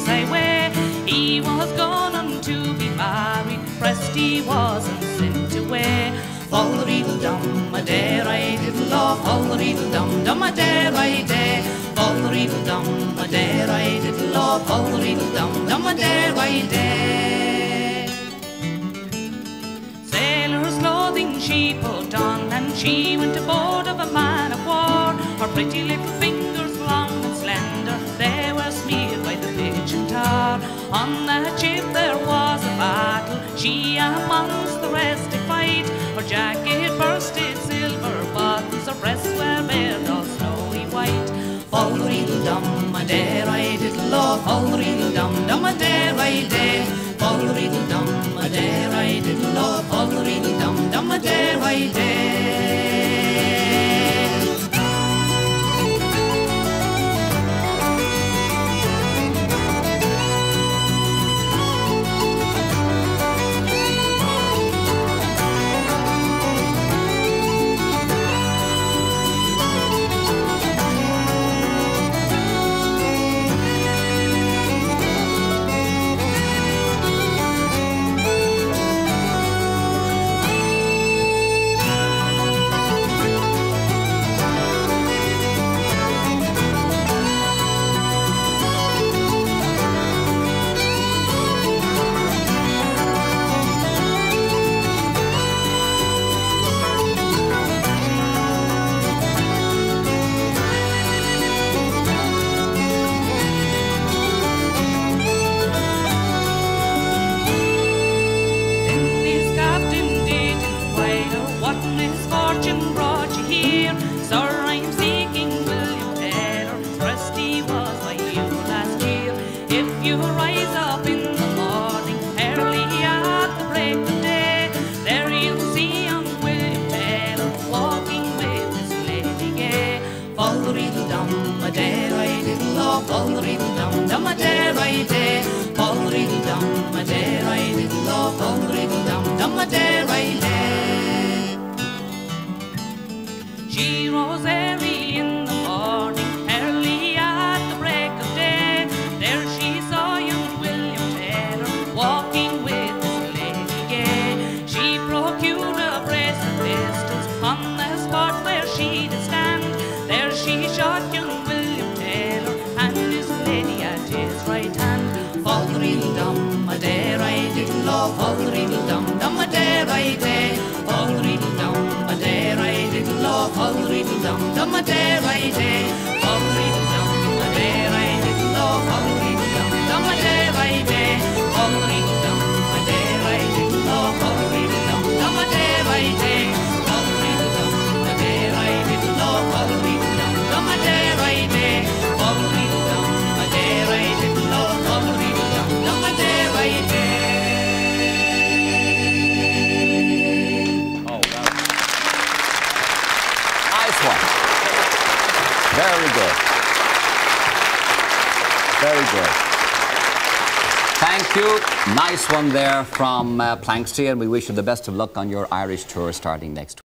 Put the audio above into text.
say where he was gone to be married. Presti wasn't sent away. Fall-a-reedle-dum, a dare I diddle off. Fall-a-reedle-dum, dum, a dare I dare. Fall-a-reedle-dum, a dare I diddle off. Fall-a-reedle-dum, dum, a dare I dare. Sailor's clothing she put on, and she went aboard of a man of war. Her pretty little fingers long and slender, they were smeared by the pitch and tar. On that ship there was a battle, she amongst the rest did fight. Her jacket bursted silver buttons, her breasts were bared all snowy white. Fall-a-reedle-dum, a dare I diddle off. Fall-a-reedle-dum, dum, a dare I dare. Fall-a-reedle-dum, a dare I diddle off. Fall-a-reedle-dum, dum, a dare I dare. Fall-a-reedle-dum, dum, a dare I dare. Fall-a-reedle-dum, a dare I diddle off. Fall-a-reedle-dum, dum, a dare I dare. She rose early in the morning, early at the break of day. There she saw young William Taylor walking with his lady gay. She procured a brace of pistols on the spot where she did stand. There she shot young right hand. Fall-a-reedle-dum, a dare I diddle off. Fall-a-reedle-dum, dum, a dare I dare. Fall-a-reedle-dum, a dare I diddle off. Fall-a-reedle-dum, dum, a dare I dare. Fall-a-reedle-dum, a dare I diddle off. Fall-a-reedle-dum, dum, a dare I dare. Fall-a-reedle-dum, a dare I diddle off. Fall-a-reedle-dum, dum, a dare I dare. Fall-a-reedle-dum, a dare I diddle off. Fall-a-reedle-dum, dum, a dare I dare. Fall-a-reedle-dum, a dare I diddle off. Fall-a-reedle-dum, dum, a dare I dare. Oh, well. Nice one. Very good. Very good. Thank you. Nice one there from Planxty, and we wish you the best of luck on your Irish tour starting next week.